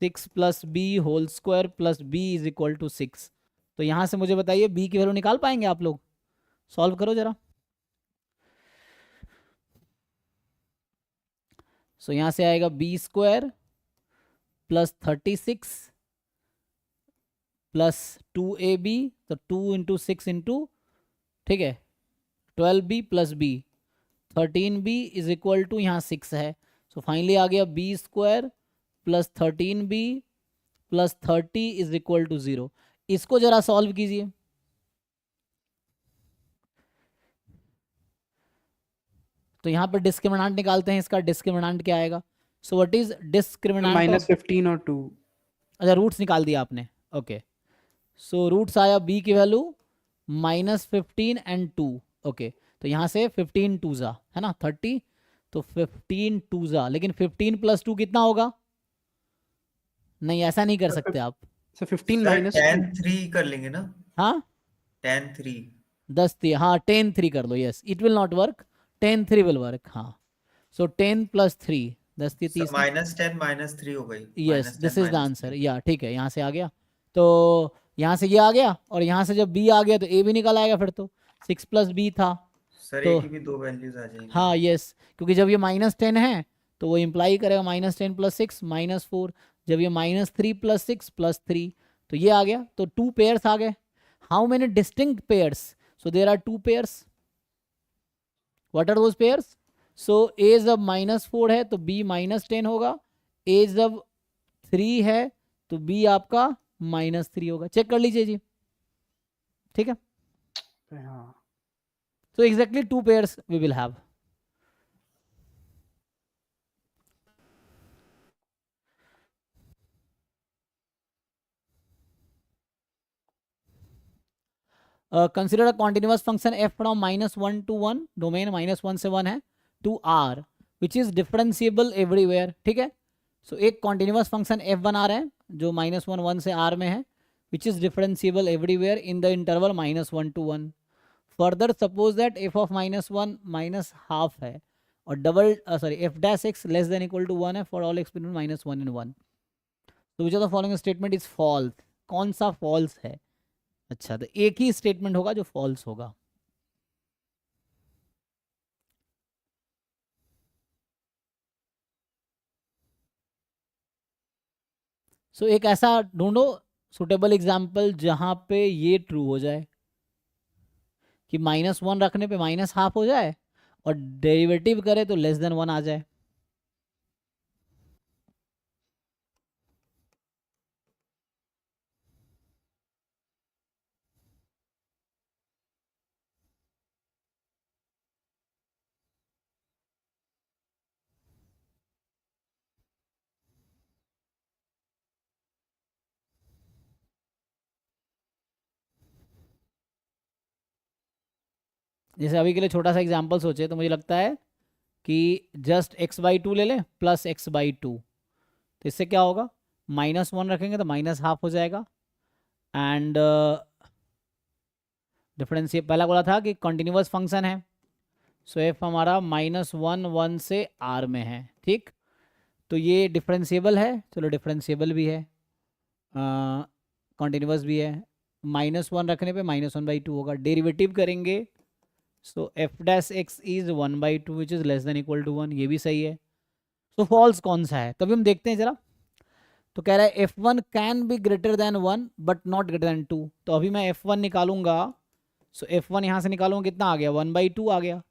6 plus b whole square plus b is equal to 6. तो यहाँ से मुझे बताइए बी की वैल्यू निकाल पाएंगे आप लोग? सॉल्व करो जरा. सो यहाँ से आएगा B square plus 36 plus 2ab, तो 2 इंटू 6 इंटू, ठीक है, 12b plus b 13b is equal to, यहाँ 6 है. सो फाइनली आ गया b square plus 13b plus 30 is equal to 0. इसको जरा सॉल्व कीजिए. तो यहाँ पर डिस्क्रिमिनेंट निकालते हैं. इसका डिस्क्रिमिनेंट क्या आएगा? सो व्हाट इज डिस्क्रिमिनेंट ऑफ, -15 और 2. अच्छा रूट्स निकाल दिया आपने. ओके, सो रूट्स आया बी की वैल्यू -15 एंड 2. ओके, तो यहाँ से 15 2 जा है ना 30, तो 15 2 जा, लेकिन 15 प्लस 2 कितना होगा? नहीं ऐसा नहीं कर सकते आप. सो 15 सर माइनस 10 3 कर लेंगे ना. हाँ 10 3. 10 3, हाँ 10 3 कर लो. Yes, it will not work, 10 3 will work. हाँ, सो 10 प्लस 3 10 3 30. -10 -3 हो गई. Yes, this is the -10 answer. या ठीक है, यहाँ से आ गया. तो यहाँ से ये आ गया, और यहाँ से जब बी आ गया तो ए भी निकल आएगा. फिर तो 6 प्लस बी था. सर तो ए की भी 2 वैल्यूज आ जाएंगी. हाँ यस, क्योंकि जब ये -10 है तो वो इम्प्लाई करेगा -10 प्लस 6 -4. जब ये -3 प्लस 6 प्लस 3, तो ये आ गया. तो 2 पेयर्स आ गए. How many distinct pairs? So there are 2 pairs. What are those pairs? So a जब -4 है तो बी -10 होगा. ए जब 3 है तो बी आपका -3 होगा. चेक कर लीजिए जी. ठीक है, हाँ. so exactly 2 pairs we will have. Consider a continuous function f from -1 to 1, domain -1 से 1 है, to r which is differentiable everywhere. ठीक है, so एक continuous function f1 आ रहा है जो -1 1 से r में है, which is differentiable everywhere in the interval -1 to 1. Further suppose that f of -1 minus half है और double f dash x less than equal to 1 है for all x between -1 and 1. So which of the following statement is false? कौन सा false है? अच्छा, तो एक ही स्टेटमेंट होगा जो फॉल्स होगा. सो एक ऐसा ढूंढो सुटेबल एग्जाम्पल जहां पे ये ट्रू हो जाए कि -1 रखने पे -½ हो जाए और डेरिवेटिव करे तो <1 आ जाए. जैसे अभी के लिए छोटा सा एग्जाम्पल सोचे तो मुझे लगता है कि जस्ट x/2 ले लें प्लस x/2, तो इससे क्या होगा, -1 रखेंगे तो -½ हो जाएगा। एंड डिफरेंस ये पहला बोला था कि कंटिन्यूअस फंक्शन है, सो एफ हमारा -1 1 से r में है, ठीक। तो ये डिफरेंशिएबल है, चलो डिफरेंशिएबल भी है, कंटिन्यूअस भी है, -1 रखने पे -1/2 होगा। डेरिवेटिव करेंगे so f dash x is 1/2 which is less than equal to 1, ये भी सही है। सो फॉल्स कौन सा है, तभी हम देखते हैं जरा। तो कह रहा है f1 can be greater than 1 but not greater than 2। तो अभी मैं f1 निकालूंगा, सो f1 यहाँ से निकालूंगा, कितना आ गया, 1/2 आ गया,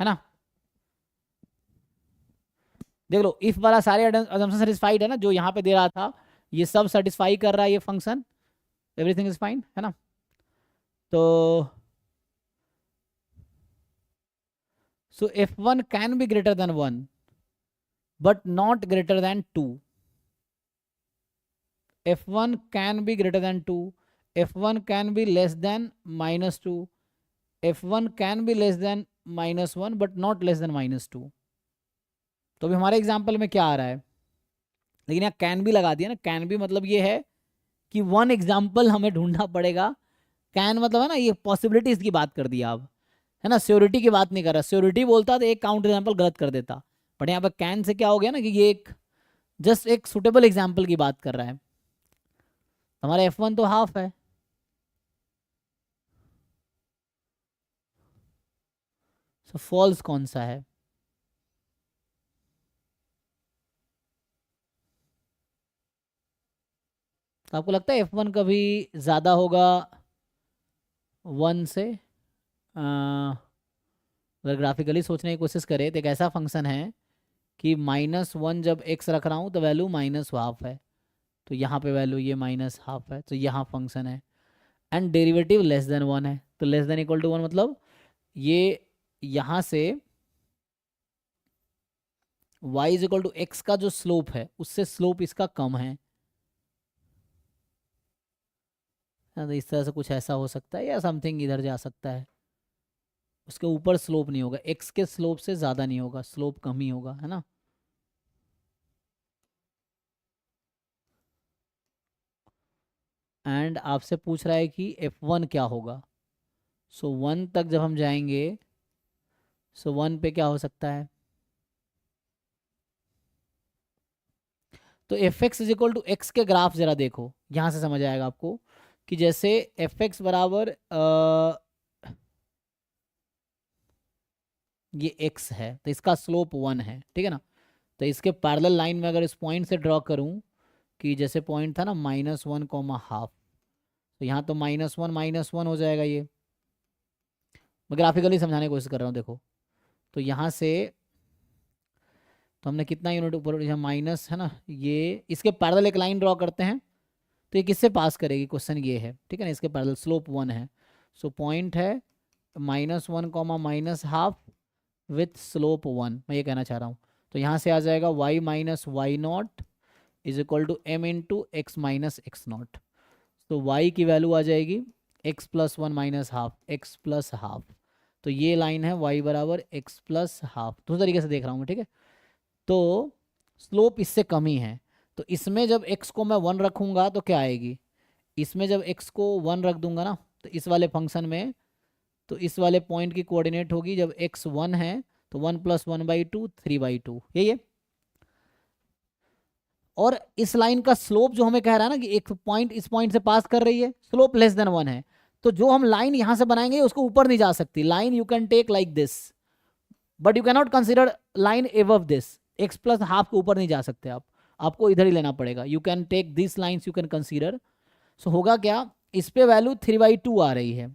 है ना। देख लो इफ वाला सारे असम्पशन सेटिस्फाइड है ना, जो यहाँ पे दे रहा था ये सब सेटिस्फाई कर रहा है ये फंक्शन, एवरीथिंग इज फाइन, है ना। तो सो f1 can be greater than 1 but not greater than 2. f1 can be greater than 2, f1 can be less than -2, f1 can be less than -1 but not less than -2। तो अभी हमारे एग्जाम्पल में क्या आ रहा है, लेकिन यहाँ कैन भी लगा दिया ना, कैन भी मतलब ये है कि वन एग्जाम्पल हमें ढूंढना पड़ेगा। कैन मतलब है ना, ये पॉसिबिलिटीज की बात कर दिया आप, है ना, श्योरिटी की बात नहीं कर रहा। श्योरिटी बोलता तो एक काउंटर एग्जाम्पल गलत कर देता, बट यहाँ पर कैन से क्या हो गया ना कि ये एक जस्ट एक सुटेबल एग्जाम्पल की बात कर रहा है। हमारा f1 तो हाफ है, सो फॉल्स कौन सा है, तो आपको लगता है f1 कभी ज़्यादा होगा 1 से? अगर ग्राफिकली सोचने की कोशिश करें तो एक ऐसा फंक्शन है कि -1 जब x रख रहा हूँ तो वैल्यू -½ है, तो यहाँ पे वैल्यू ये -½ है, तो यहाँ फंक्शन है। एंड डेरिवेटिव लेस देन 1 है, तो लेस देन इक्वल टू 1 मतलब ये यहाँ से y is equal to x का जो स्लोप है उससे स्लोप इसका कम है। तो इस तरह से कुछ ऐसा हो सकता है, या समथिंग इधर जा सकता है, उसके ऊपर स्लोप नहीं होगा, एक्स के स्लोप से ज़्यादा नहीं होगा, स्लोप कम ही होगा, है ना। एंड आपसे पूछ रहा है कि f1 क्या होगा, सो 1 तक जब हम जाएंगे, सो 1 पे क्या हो सकता है, तो f x is equal to x के ग्राफ जरा देखो, यहाँ से समझ आएगा आपको कि जैसे एफ एक्स बराबर ये x है तो इसका स्लोप 1 है, ठीक है ना। तो इसके पैरेलल लाइन में अगर इस पॉइंट से ड्रॉ करूं कि जैसे पॉइंट था ना -1,½ तो यहाँ तो -1 हो जाएगा। ये मैं ग्राफिकली समझाने की कोशिश कर रहा हूँ, देखो तो यहाँ से तो हमने कितना यूनिट ऊपर, यहाँ माइनस है ना, ये इसके पैरेलल एक लाइन ड्रॉ करते हैं तो ये किससे पास करेगी, क्वेश्चन ये है, ठीक है ना। इसके पैरेलल स्लोप 1 है, सो पॉइंट है -1, -½ विथ स्लोप 1, मैं ये कहना चाह रहा हूँ। तो यहाँ से आ जाएगा y - y0 is equal to m into x minus x0। तो y की वैल्यू आ जाएगी x + 1 - ½ x + ½ तो ये लाइन है y बराबर x + ½ दूसरे तरीके से देख रहा हूँ मैं, ठीक है। तो स्लोप इससे कम ही है, तो इसमें जब x को मैं 1 रखूँगा तो क्या आएगी, इसमें जब x को 1 रख दूंगा ना तो इस वाले फंक्शन में, तो इस वाले पॉइंट की कोऑर्डिनेट होगी जब x 1 है तो 1 + 1/2 3/2, यही है। और इस लाइन का स्लोप जो हमें कह रहा है ना कि एक पॉइंट इस पॉइंट से पास कर रही है, स्लोप लेस देन 1 है, तो जो हम लाइन यहां से बनाएंगे उसको ऊपर नहीं जा सकती। Line you can take like this but you can not consider line above this, x + ½ के ऊपर नहीं जा सकते आप, आपको इधर ही लेना पड़ेगा। You can take this lines you can consider. So होगा क्या, इस पे वैल्यू 3/2 आ रही है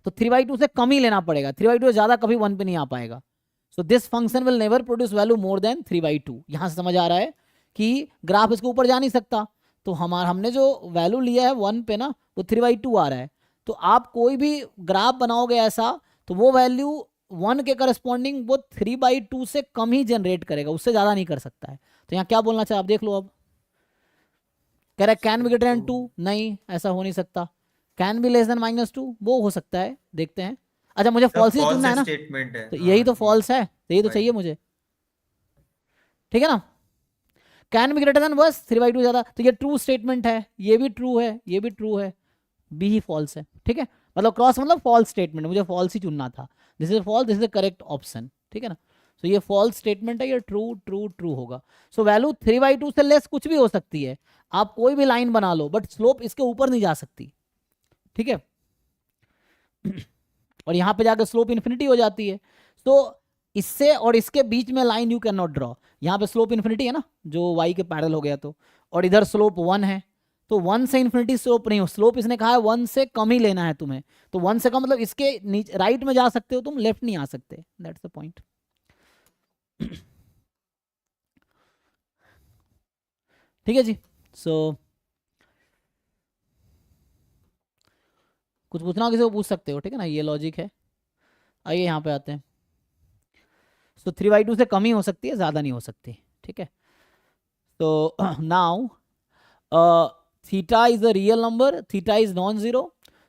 तो 3/2 से कम ही लेना पड़ेगा, 3/2 से ज्यादा कभी 1 पे नहीं आ पाएगा। So this function will never produce value more than 3/2। यहां से समझ आ रहा है कि ग्राफ इसके ऊपर जा नहीं सकता, तो हमने जो वैल्यू लिया है 1 पे ना वो 3/2 आ रहा है। तो आप कोई भी ग्राफ बनाओगे ऐसा तो वो वैल्यू 1 के करस्पॉन्डिंग वो 3/2 से कम ही जनरेट करेगा, उससे ज़्यादा नहीं कर सकता है। तो यहाँ क्या बोलना चाहिए आप देख लो। अब कह रहा है कैन बी ग्रेटर देन 2, नहीं ऐसा हो नहीं सकता। कैन बी लेस देन -2, वो हो सकता है, देखते हैं। अच्छा मुझे सब फॉल्स ही false चुनना है ना, स्टेटमेंट है, तो हाँ यही तो ये फॉल्स है, तो यही तो वही। चाहिए मुझे, ठीक है ना। कैन बी ग्रेटर देन, बस 3/2 ज्यादा, तो ये ट्रू स्टेटमेंट है, ये भी ट्रू है, ये भी ट्रू है, बी ही फॉल्स है, ठीक है। मतलब क्रॉस मतलब फॉल्स स्टेटमेंट, मुझे फॉल्स ही चुनना था। This is false, this is the correct option, ठीक है ना। सो ये फॉल्स स्टेटमेंट है, ये ट्रू ट्रू ट्रू होगा। सो वैल्यू 3/2 से लेस कुछ भी हो सकती है, आप कोई भी लाइन बना लो, बट स्लोप इसके ऊपर नहीं जा सकती, ठीक है। और यहाँ पे जाकर स्लोप इन्फिनिटी हो जाती है। तो इससे और इसके बीच में line you can not draw. यहाँ पे स्लोप इन्फिनिटी है ना, जो वाई के पैरेलल हो गया, तो और इधर स्लोप 1 है, तो 1 से इन्फिनिटी स्लोप नहीं हो, स्लोप इसने कहा है 1 से कम ही लेना है तुम्हें, तो 1 से कम मतलब इसके नीचे राइट में जा सकते हो तुम, लेफ्ट नहीं आ सकते, दैट्स द पॉइंट। ठीक है जी। सो कुछ पूछना हो किसी को पूछ सकते हो, ठीक है ना, ये लॉजिक है। आइए यहाँ पे आते हैं। सो 3/2 से कम ही हो सकती है, ज़्यादा नहीं हो सकती, ठीक है। तो now theta is a real number, theta is non-zero.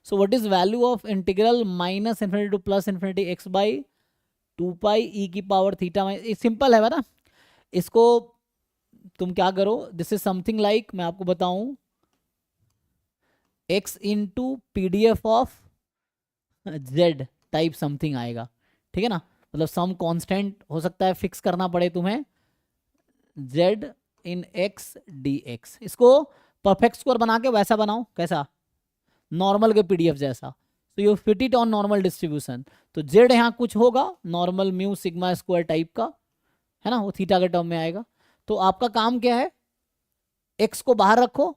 So what is value of integral minus infinity to plus infinity x by 2 pi e की पावर थीटा। सिंपल है ना, इसको तुम क्या करो, दिस इज समथिंग लाइक, मैं आपको बताऊं, x into PDF of z type something आएगा, ठीक है ना। मतलब सम कांस्टेंट हो सकता है, फिक्स करना पड़े तुम्हें, z इन x dx। इसको परफेक्ट स्क्वायर बना के वैसा बनाओ, कैसा, नॉर्मल के PDF जैसा। तो you fit it on normal distribution, तो z यहाँ कुछ होगा normal mu sigma square type का, है ना, वो थीटा के टर्म में आएगा। तो आपका काम क्या है, x को बाहर रखो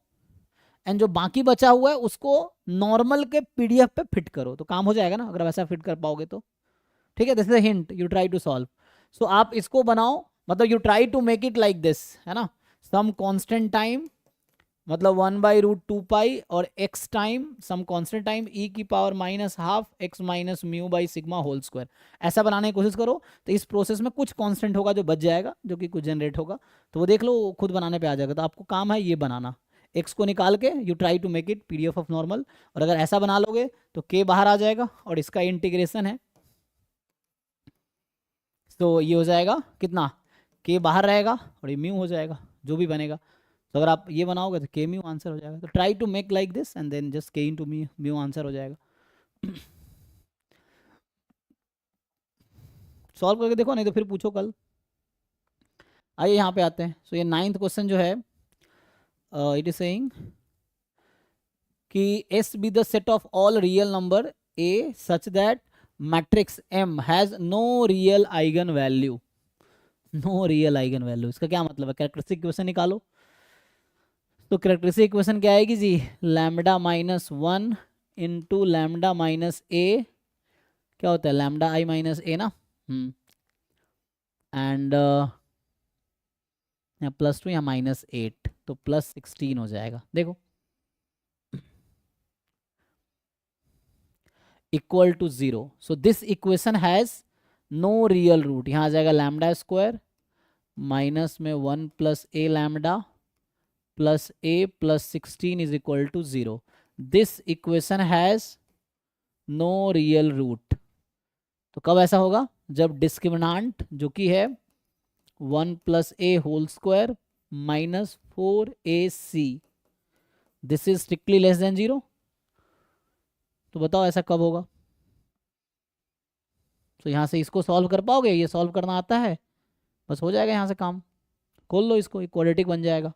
एंड जो बाकी बचा हुआ है उसको नॉर्मल के PDF पे फिट करो, तो काम हो जाएगा ना, अगर वैसा फिट कर पाओगे तो, ठीक है। This is a hint, you try to solve. So आप इसको बनाओ, मतलब you try to make it like this, है ना, सम कांस्टेंट टाइम, मतलब 1/√2 पाई और x time some constant time e की power -12 x minus mu by sigma whole square, ऐसा बनाने की कोशिश करो। तो इस प्रोसेस में कुछ कांस्टेंट होगा जो बच जाएगा, जो कि कुछ जनरेट होगा, तो वो देख लो, वो खुद बनाने पे आ जाएगा। तो आपको काम है ये बनाना, x को निकाल के you try to make it PDF of normal, और अगर ऐसा बना लोगे तो k बाहर आ जाएगा और इसका इंटीग्रेशन है, तो ये हो जाएगा कितना, k बाहर रहेगा और ये म्यू हो जाएगा, जो भी बनेगा। तो अगर आप ये बनाओगे तो k म्यू आंसर हो जाएगा। तो try to make like this and then just k into mu answer हो जाएगा। सॉल्व करके देखो, नहीं तो फिर पूछो कल। आइए यहाँ पे आते हैं। सो ये 9th क्वेश्चन जो है, इट इज सेइंग कि S be the set of all real number A such that matrix M has no real eigen value, no real eigen value. इसका क्या मतलब है, कैरेक्टरिस्टिक इक्वेशन निकालो। तो कैरेक्टरिस्टिक इक्वेशन क्या आएगी जी, लैम्डा -1 इंटू लैम्डा -a, क्या होता है लैम्डा i माइनस ए ना, एंड यहाँ +2 या -8, तो +16 हो जाएगा। देखो equal to 0। So this equation has no real root, यहाँ आ जाएगा लैम्डा स्क्वायर माइनस में 1 + a lambda plus a plus 16 is equal to 0। This equation has no real root. तो कब ऐसा होगा, जब डिस्क्रिमिनांट जो कि है 1 + a whole square minus 4ac, this is strictly less than 0। तो बताओ ऐसा कब होगा। तो यहाँ से इसको सॉल्व कर पाओगे, ये सॉल्व करना आता है, बस हो जाएगा यहाँ से काम, खोल लो इसको, क्वाड्रेटिक बन जाएगा।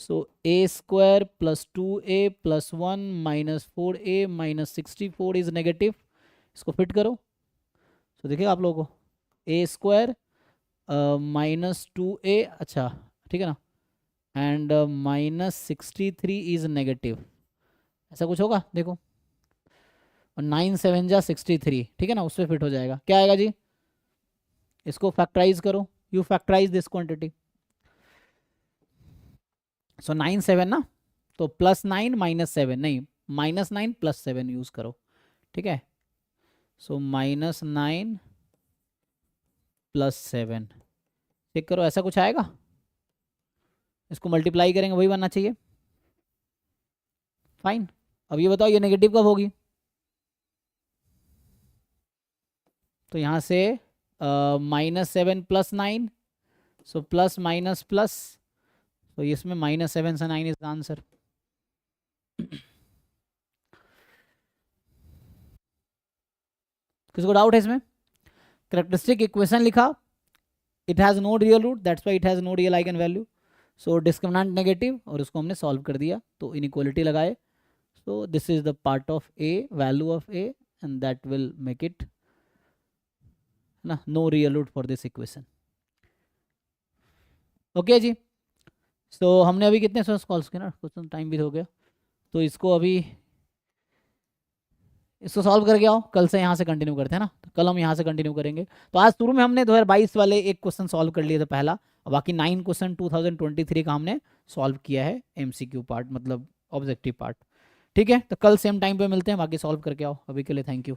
सो a² + 2a + 1 - 4a - 64 is negative, इसको फिट करो। तो देखिएगा आप लोगों को a² -2a, अच्छा ठीक है ना, एंड -63 इज नेगेटिव, ऐसा कुछ होगा देखो, और 9 7 जा 63, ठीक है ना, उससे फिट हो जाएगा। क्या आएगा जी, इसको फैक्टराइज करो, यू फैक्टराइज दिस क्वांटिटी। सो 9 7 ना, तो +9 -7 नहीं, -9 + 7 यूज करो, ठीक है। सो -9 + 7 चेक करो, ऐसा कुछ आएगा, इसको मल्टीप्लाई करेंगे वही बनना चाहिए, फाइन। अब ये बताओ ये नेगेटिव कब होगी? तो यहाँ से -7 + 9, सो प्लस माइनस प्लस, तो इसमें -7 से 9 इज द आंसर। किसको डाउट है इसमें? करेक्टरिस्टिक इक्वेशन लिखा, it has no real root, that's why it has no real eigen value, so discriminant negative, और उसको हमने सॉल्व कर दिया तो इनइक्वालिटी लगाए। So this is the part of a, value of a, and that will make it ना no real root for this equation. Okay जी, सो हमने अभी कितने सॉल्व किए ना, क्वेश्चन टाइम भी हो गया, तो इसको अभी इसको सॉल्व करके आओ, कल से यहाँ से कंटिन्यू करते हैं ना, तो कल हम यहाँ से कंटिन्यू करेंगे। तो आज शुरू में हमने 2022 वाले एक क्वेश्चन सॉल्व कर लिए थे पहला, और बाकी 9 क्वेश्चन 2023 का हमने सॉल्व किया है, एमसीक्यू पार्ट मतलब ऑब्जेक्टिव पार्ट। ठीक है, तो कल सेम टाइम पे मिलते हैं, बाकी सॉल्व करके आओ। अभी के लिए थैंक यू।